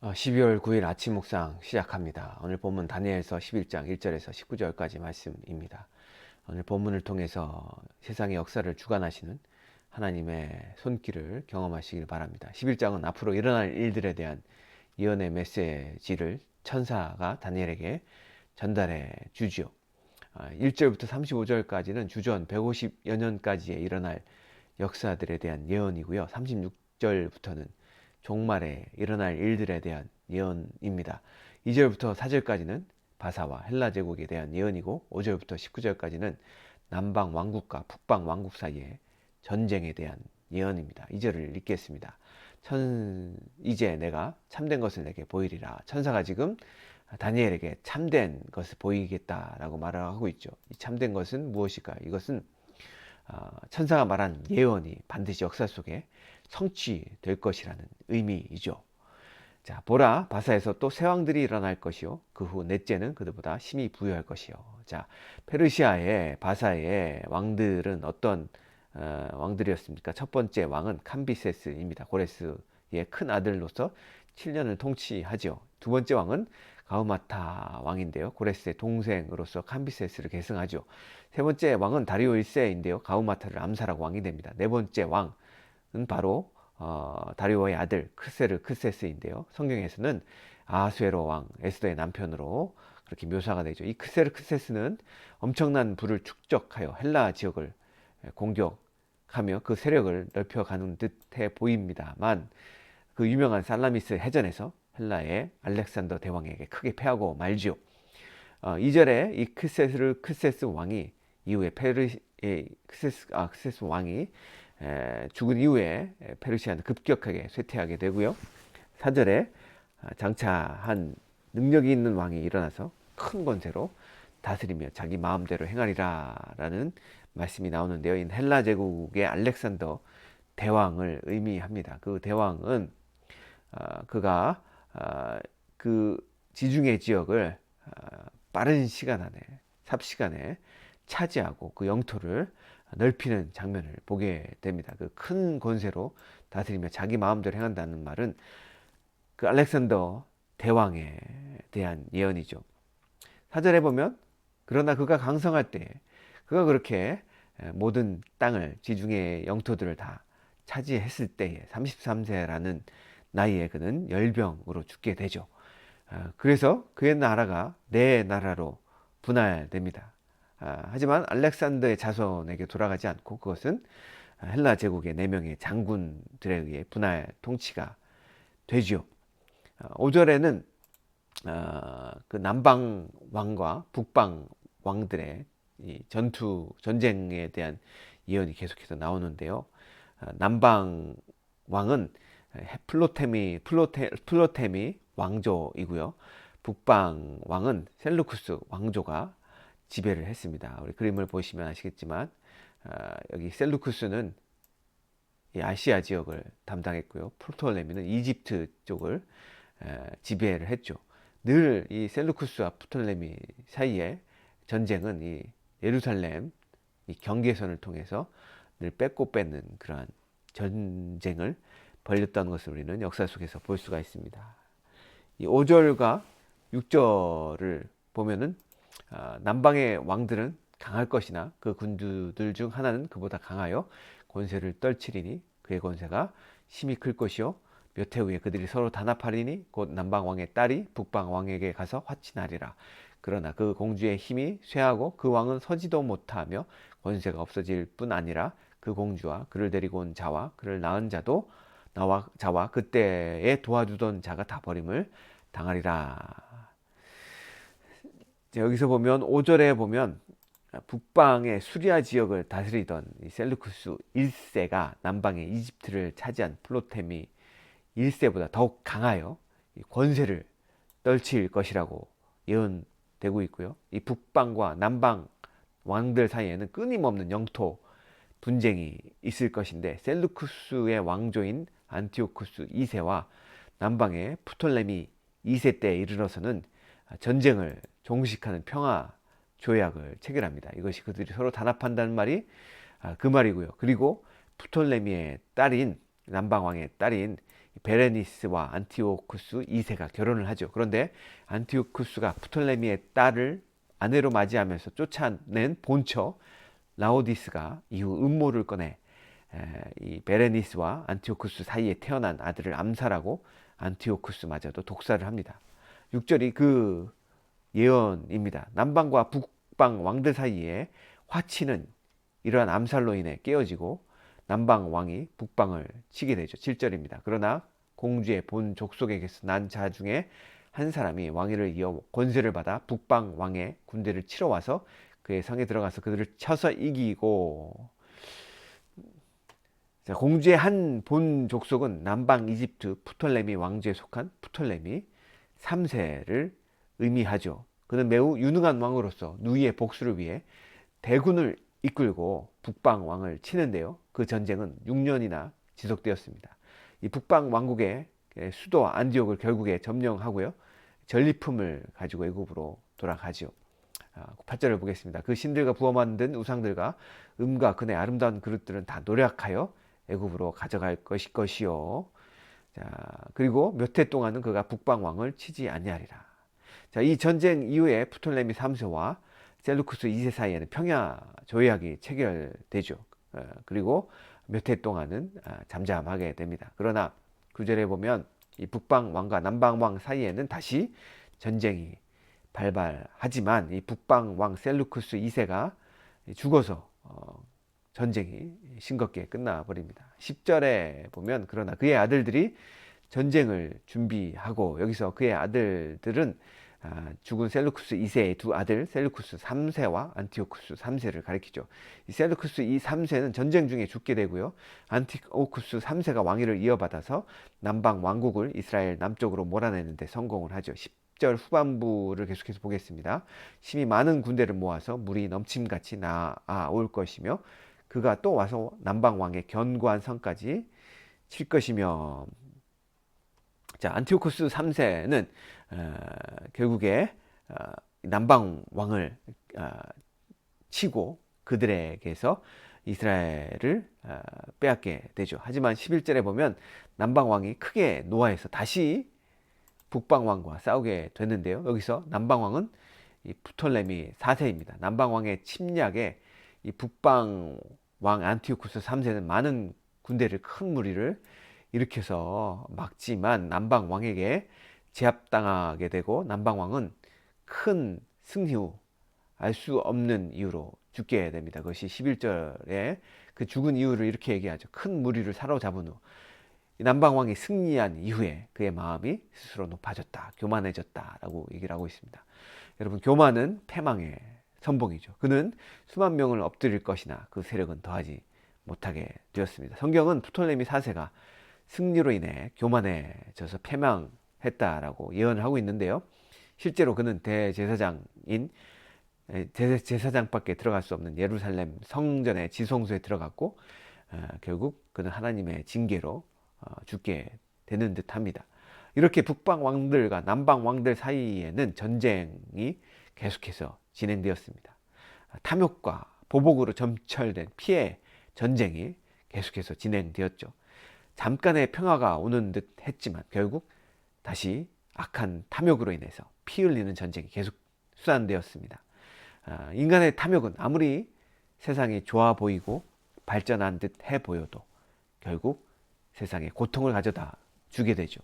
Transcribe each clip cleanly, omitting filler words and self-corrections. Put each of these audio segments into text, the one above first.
12월 9일 아침 묵상 시작합니다. 오늘 본문 다니엘서 11장 1절에서 19절까지 말씀입니다. 오늘 본문을 통해서 세상의 역사를 주관하시는 하나님의 손길을 경험하시길 바랍니다. 11장은 앞으로 일어날 일들에 대한 예언의 메시지를 천사가 다니엘에게 전달해 주지요. 1절부터 35절까지는 주전 150여 년까지에 일어날 역사들에 대한 예언이고요. 36절부터는 종말에 일어날 일들에 대한 예언입니다. 2절부터 4절까지는 바사와 헬라 제국에 대한 예언이고 5절부터 19절까지는 남방 왕국과 북방 왕국 사이의 전쟁에 대한 예언입니다. 2절을 읽겠습니다. 이제 내가 참된 것을 내게 보이리라. 천사가 지금 다니엘에게 참된 것을 보이겠다라고 말을 하고 있죠. 이 참된 것은 무엇일까요? 이것은 천사가 말한 예언이 반드시 역사 속에 성취될 것이라는 의미이죠. 자, 보라, 바사에서 또 새 왕들이 일어날 것이요. 그 후 넷째는 그들보다 힘이 부여할 것이요. 자, 페르시아의 바사의 왕들은 어떤 왕들이었습니까? 첫 번째 왕은 캄비세스입니다. 고레스의 큰 아들로서 7년을 통치하죠. 두 번째 왕은 가우마타 왕인데요. 고레스의 동생으로서 캄비세스를 계승하죠. 세 번째 왕은 다리오 1세인데요. 가우마타를 암살하고 왕이 됩니다. 네 번째 왕은 바로 다리오의 아들 크세르크세스인데요. 성경에서는 아수에로 왕 에스더의 남편으로 그렇게 묘사가 되죠. 이 크세르크세스는 엄청난 부를 축적하여 헬라 지역을 공격하며 그 세력을 넓혀가는 듯해 보입니다만 그 유명한 살라미스 해전에서 헬라의 알렉산더 대왕에게 크게 패하고 말지요. 2절에 이 크세스 왕이 이후에 크세스 왕이 죽은 이후에 페르시아는 급격하게 쇠퇴하게 되고요. 4절에 장차 한 능력이 있는 왕이 일어나서 큰 권세로 다스리며 자기 마음대로 행하리라 라는 말씀이 나오는데요. 이 헬라 제국의 알렉산더 대왕을 의미합니다. 그 대왕은 그가 그 지중해 지역을 빠른 시간 안에 삽시간에 차지하고 그 영토를 넓히는 장면을 보게 됩니다. 그 큰 권세로 다스리며 자기 마음대로 행한다는 말은 그 알렉산더 대왕에 대한 예언이죠. 사절에 보면 그러나 그가 강성할 때 그가 그렇게 모든 땅을 지중해 영토들을 다 차지했을 때에 33세라는 나이에 그는 열병으로 죽게 되죠. 그래서 그의 나라가 네 나라로 분할됩니다. 하지만 알렉산더의 자손에게 돌아가지 않고 그것은 헬라 제국의 4명의 장군들에 의해 분할 통치가 되지요. 5절에는 그 남방 왕과 북방 왕들의 이 전쟁에 대한 예언이 계속해서 나오는데요. 남방 왕은 플로테미 왕조이고요. 북방 왕은 셀루쿠스 왕조가 지배를 했습니다. 우리 그림을 보시면 아시겠지만 여기 셀루쿠스는 이 아시아 지역을 담당했고요. 프토레미는 이집트 쪽을 지배를 했죠. 늘 이 셀루쿠스와 프톨레미 사이의 전쟁은 이 예루살렘 이 경계선을 통해서 늘 뺏고 뺏는 그러한 전쟁을 벌였다는 것을 우리는 역사 속에서 볼 수가 있습니다. 이 5절과 6절을 보면은 남방의 왕들은 강할 것이나 그 군주들 중 하나는 그보다 강하여 권세를 떨치리니 그의 권세가 심히 클 것이요 몇 해 후에 그들이 서로 단합하리니 곧 남방 왕의 딸이 북방 왕에게 가서 화친하리라. 그러나 그 공주의 힘이 쇠하고 그 왕은 서지도 못하며 권세가 없어질 뿐 아니라 그 공주와 그를 데리고 온 자와 그를 낳은 자와 그때에 도와주던 자가 다 버림을 당하리라. 여기서 보면 5절에 보면 북방의 수리아 지역을 다스리던 셀루쿠스 1세가 남방의 이집트를 차지한 플로테미 1세보다 더욱 강하여 권세를 떨칠 것이라고 예언되고 있고요. 이 북방과 남방 왕들 사이에는 끊임없는 영토 분쟁이 있을 것인데 셀루쿠스의 왕조인 안티오쿠스 2세와 남방의 프톨레미 2세 때에 이르러서는 전쟁을 종식하는 평화 조약을 체결합니다. 이것이 그들이 서로 단합한다는 말이 그 말이고요. 그리고 프톨레미의 딸인 남방 왕의 딸인 베레니스와 안티오쿠스 2세가 결혼을 하죠. 그런데 안티오쿠스가 프톨레미의 딸을 아내로 맞이하면서 쫓아낸 본처 라오디스가 이후 음모를 꺼내 이 베레니스와 안티오쿠스 사이에 태어난 아들을 암살하고 안티오쿠스마저도 독살을 합니다. 6절이 그 예언입니다. 남방과 북방 왕들 사이에 화치는 이러한 암살로 인해 깨어지고 남방 왕이 북방을 치게 되죠. 7절입니다. 그러나 공주의 본 족속에게서 난 자 중에 한 사람이 왕위를 이어 권세를 받아 북방 왕의 군대를 치러 와서 그의 성에 들어가서 그들을 쳐서 이기고, 자, 공주의 한 본 족속은 남방 이집트 프톨레미 왕조에 속한 프톨레미 3세를 의미하죠. 그는 매우 유능한 왕으로서 누이의 복수를 위해 대군을 이끌고 북방 왕을 치는데요. 그 전쟁은 6년이나 지속되었습니다. 이 북방 왕국의 수도 안디옥을 결국에 점령하고요. 전리품을 가지고 애굽으로 돌아가지요. 8절을 보겠습니다. 그 신들과 부어 만든 우상들과 음과 금의 아름다운 그릇들은 다 노력하여 애굽으로 가져갈 것이요. 자, 그리고 몇 해 동안은 그가 북방 왕을 치지 아니하리라. 자, 이 전쟁 이후에 프톨레미 3세와 셀루쿠스 2세 사이에는 평야 조약이 체결되죠. 그리고 몇 해 동안은 잠잠하게 됩니다. 그러나 9절에 보면 이 북방 왕과 남방 왕 사이에는 다시 전쟁이 발발하지만 이 북방 왕 셀루쿠스 2세가 죽어서 전쟁이 싱겁게 끝나버립니다. 10절에 보면 그러나 그의 아들들이 전쟁을 준비하고, 여기서 그의 아들들은 죽은 셀루쿠스 2세의 두 아들 셀루쿠스 3세와 안티오쿠스 3세를 가리키죠. 이 셀루쿠스 3세는 전쟁 중에 죽게 되고요. 안티오쿠스 3세가 왕위를 이어받아서 남방 왕국을 이스라엘 남쪽으로 몰아내는데 성공을 하죠. 10절 후반부를 계속해서 보겠습니다. 심히 많은 군대를 모아서 물이 넘침같이 나아올 것이며 그가 또 와서 남방 왕의 견고한 성까지 칠 것이며, 자, 안티오쿠스 3세는 결국에 남방 왕을 치고 그들에게서 이스라엘을 빼앗게 되죠. 하지만 11절에 보면 남방 왕이 크게 노하해서 다시 북방 왕과 싸우게 되는데요. 여기서 남방 왕은 이 프톨레미 4세입니다. 남방 왕의 침략에 이 북방 왕 안티오쿠스 3세는 많은 군대를, 큰 무리를 일으켜서 막지만 남방 왕에게 제압당하게 되고, 남방 왕은 큰 승리 후 알 수 없는 이유로 죽게 됩니다. 그것이 11절에 그 죽은 이유를 이렇게 얘기하죠. 큰 무리를 사로잡은 후 남방 왕이 승리한 이후에 그의 마음이 스스로 높아졌다, 교만해졌다라고 얘기를 하고 있습니다. 여러분, 교만은 패망의 선봉이죠. 그는 수만 명을 엎드릴 것이나 그 세력은 더하지 못하게 되었습니다. 성경은 프톨레미 4세가 승리로 인해 교만해져서 패망했다라고 예언을 하고 있는데요. 실제로 그는 대제사장인 제사장밖에 들어갈 수 없는 예루살렘 성전의 지성소에 들어갔고, 결국 그는 하나님의 징계로 죽게 되는 듯합니다. 이렇게 북방 왕들과 남방 왕들 사이에는 전쟁이 계속해서 진행되었습니다. 탐욕과 보복으로 점철된 피해 전쟁이 계속해서 진행되었죠. 잠깐의 평화가 오는 듯 했지만 결국 다시 악한 탐욕으로 인해서 피 흘리는 전쟁이 계속 수단되었습니다. 인간의 탐욕은 아무리 세상이 좋아 보이고 발전한 듯 해 보여도 결국 세상에 고통을 가져다 주게 되죠.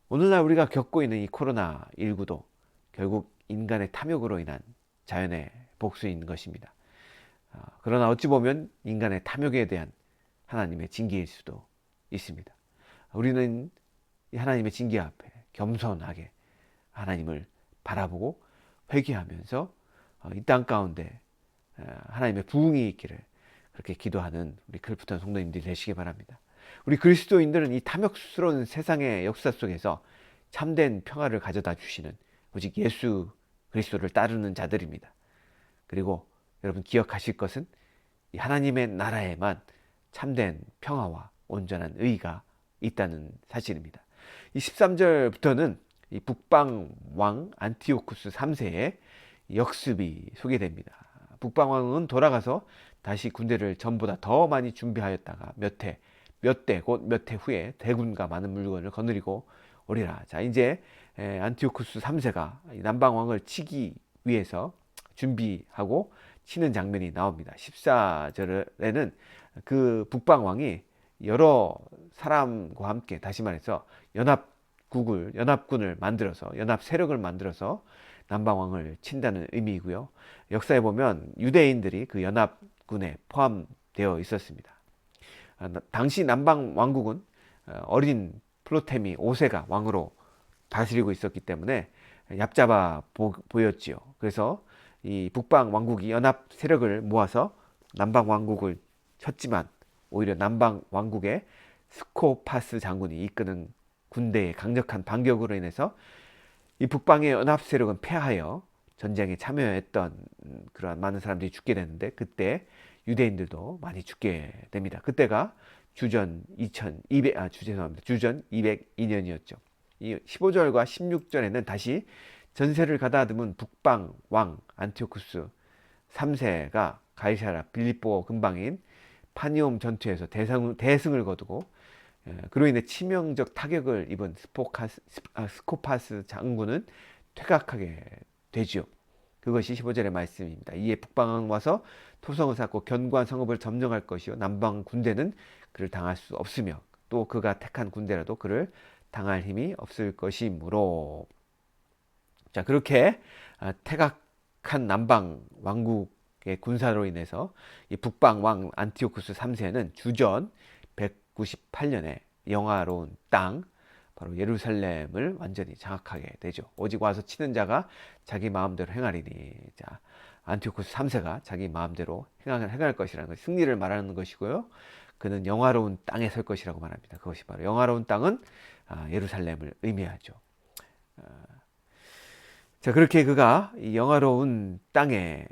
오늘날 우리가 겪고 있는 이 코로나19도 결국 인간의 탐욕으로 인한 자연의 복수인 것입니다. 그러나 어찌 보면 인간의 탐욕에 대한 하나님의 징계일 수도 있습니다. 우리는 이 하나님의 징계 앞에 겸손하게 하나님을 바라보고 회개하면서 이 땅 가운데 하나님의 부흥이 있기를 그렇게 기도하는 우리 클프턴 성도님들이 되시기 바랍니다. 우리 그리스도인들은 이 탐욕스러운 세상의 역사 속에서 참된 평화를 가져다 주시는 오직 예수 그리스도를 따르는 자들입니다. 그리고 여러분 기억하실 것은 이 하나님의 나라에만 참된 평화와 온전한 의가 있다는 사실입니다. 이 13절부터는 이 북방 왕 안티오쿠스 3세의 역습이 소개됩니다. 북방 왕은 돌아가서 다시 군대를 전보다 더 많이 준비하였다가 몇 몇 대, 곧 몇 해 후에 대군과 많은 물건을 거느리고 오리라. 자, 이제 안티오쿠스 3세가 남방왕을 치기 위해서 준비하고 치는 장면이 나옵니다. 14절에는 그 북방왕이 여러 사람과 함께, 다시 말해서 연합군을 만들어서, 연합 세력을 만들어서 남방왕을 친다는 의미이고요. 역사에 보면 유대인들이 그 연합군에 포함되어 있었습니다. 당시 남방왕국은 어린 플로테미 5세가 왕으로 다스리고 있었기 때문에 얕잡아 보였지요. 그래서 이 북방 왕국이 연합 세력을 모아서 남방 왕국을 쳤지만, 오히려 남방 왕국의 스코파스 장군이 이끄는 군대의 강력한 반격으로 인해서 이 북방의 연합 세력은 패하여 전쟁에 참여했던 그러한 많은 사람들이 죽게 되는데, 그때 유대인들도 많이 죽게 됩니다. 그때가 주전 202년이었죠. 이 15절과 16절에는 다시 전세를 가다듬은 북방 왕 안티오쿠스 3세가 가이사라 빌립보 근방인 파니움 전투에서 대승을 거두고, 그로 인해 치명적 타격을 입은 스코파스 장군은 퇴각하게 되지요. 그것이 15절의 말씀입니다. 이에 북방은 와서 토성을 쌓고 견고한 성읍을 점령할 것이요, 남방 군대는 그를 당할 수 없으며 또 그가 택한 군대라도 그를 당할 힘이 없을 것이므로. 자, 그렇게 퇴각한 남방 왕국의 군사로 인해서 이 북방 왕 안티오쿠스 3세는 주전 198년에 영화로운 땅, 바로 예루살렘을 완전히 장악하게 되죠. 오직 와서 치는 자가 자기 마음대로 행하리니. 자, 안티오쿠스 3세가 자기 마음대로 행할 것이라는 것이 승리를 말하는 것이고요. 그는 영화로운 땅에 설 것이라고 말합니다. 그것이 바로 영화로운 땅은 예루살렘을 의미하죠. 자, 그렇게 그가 이 영화로운 땅에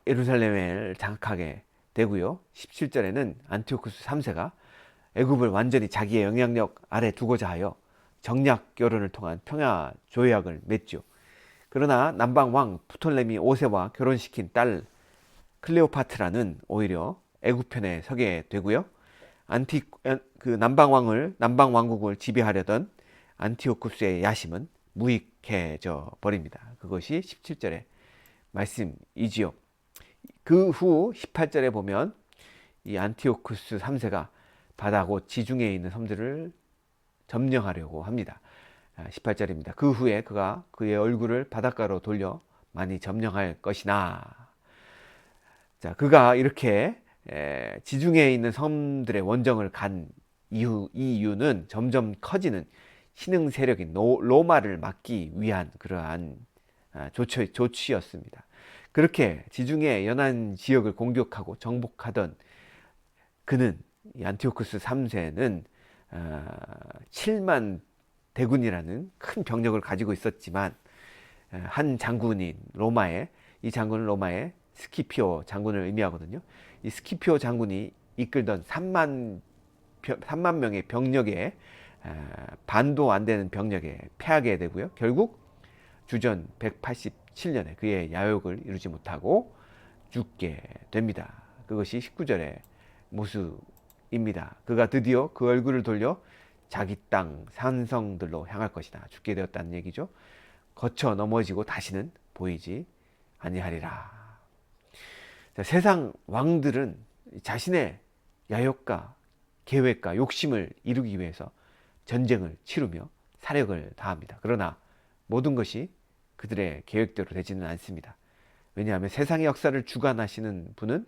예루살렘을 장악하게 되고요. 17절에는 안티오쿠스 3세가 애굽을 완전히 자기의 영향력 아래 두고자 하여 정략 결혼을 통한 평화 조약을 맺죠. 그러나 남방 왕 프톨레미 5세와 결혼시킨 딸 클레오파트라는 오히려 애굽 편에 서게 되고요. 남방 왕국을 지배하려던 안티오쿠스의 야심은 무익해져 버립니다. 그것이 17절의 말씀이지요. 그 후 18절에 보면 이 안티오쿠스 3세가 바다 곧 지중해에 있는 섬들을 점령하려고 합니다. 18절입니다. 그 후에 그가 그의 얼굴을 바닷가로 돌려 많이 점령할 것이나. 자, 그가 이렇게 지중해에 있는 섬들의 원정을 간 이유는 점점 커지는 신흥 세력인 로마를 막기 위한 그러한 조치였습니다. 그렇게 지중해 연안 지역을 공격하고 정복하던 그는, 이 안티오쿠스 3세는 7만 대군이라는 큰 병력을 가지고 있었지만, 한 장군인 이 장군은 로마의 스키피오 장군을 의미하거든요. 이 스키피오 장군이 이끌던 3만 명의 병력에 반도 안 되는 병력에 패하게 되고요. 결국 주전 187년에 그의 야욕을 이루지 못하고 죽게 됩니다. 그것이 19절의 모습입니다. 그가 드디어 그 얼굴을 돌려 자기 땅 산성들로 향할 것이다. 죽게 되었다는 얘기죠. 거쳐 넘어지고 다시는 보이지 아니하리라. 자, 세상 왕들은 자신의 야욕과 계획과 욕심을 이루기 위해서 전쟁을 치르며 사력을 다합니다. 그러나 모든 것이 그들의 계획대로 되지는 않습니다. 왜냐하면 세상의 역사를 주관하시는 분은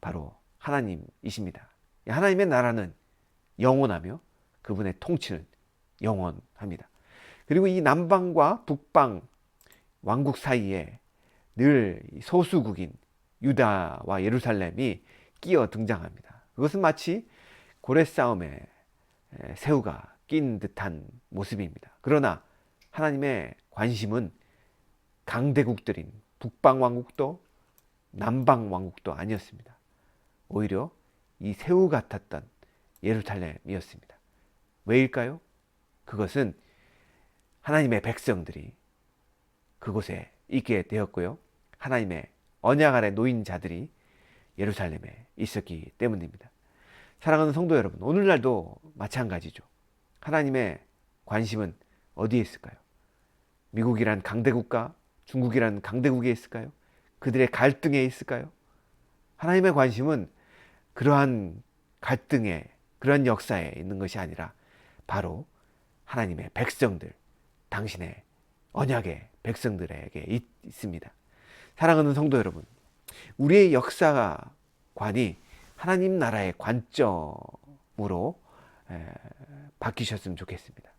바로 하나님이십니다. 하나님의 나라는 영원하며 그분의 통치는 영원합니다. 그리고 이 남방과 북방 왕국 사이에 늘 소수국인 유다와 예루살렘이 끼어 등장합니다. 그것은 마치 고래 싸움에 새우가 낀 듯한 모습입니다. 그러나 하나님의 관심은 강대국들인 북방 왕국도 남방 왕국도 아니었습니다. 오히려 이 새우 같았던 예루살렘이었습니다. 왜일까요? 그것은 하나님의 백성들이 그곳에 있게 되었고요. 하나님의 언약 아래 놓인 자들이 예루살렘에 있었기 때문입니다. 사랑하는 성도 여러분, 오늘날도 마찬가지죠. 하나님의 관심은 어디에 있을까요? 미국이란 강대국가, 중국이란 강대국에 있을까요? 그들의 갈등에 있을까요? 하나님의 관심은 그러한 갈등에, 그러한 역사에 있는 것이 아니라 바로 하나님의 백성들, 당신의 언약의 백성들에게 있습니다. 사랑하는 성도 여러분, 우리의 역사관이 하나님 나라의 관점으로 바뀌셨으면 좋겠습니다.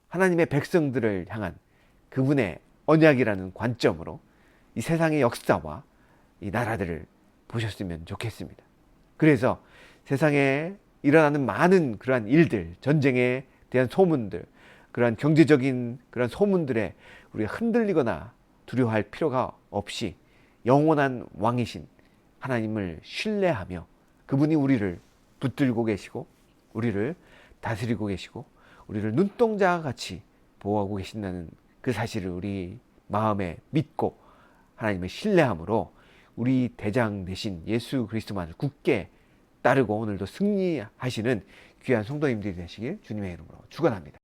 하나님의 백성들을 향한 그분의 언약이라는 관점으로 이 세상의 역사와 이 나라들을 보셨으면 좋겠습니다. 그래서 세상에 일어나는 많은 그러한 일들, 전쟁에 대한 소문들, 그러한 경제적인 그러한 소문들에 우리가 흔들리거나 두려워할 필요가 없이 영원한 왕이신 하나님을 신뢰하며 그분이 우리를 붙들고 계시고 우리를 다스리고 계시고 우리를 눈동자와 같이 보호하고 계신다는 그 사실을 우리 마음에 믿고 하나님을 신뢰함으로 우리 대장 되신 예수 그리스도만을 굳게 따르고 오늘도 승리하시는 귀한 성도님들이 되시길 주님의 이름으로 축원합니다.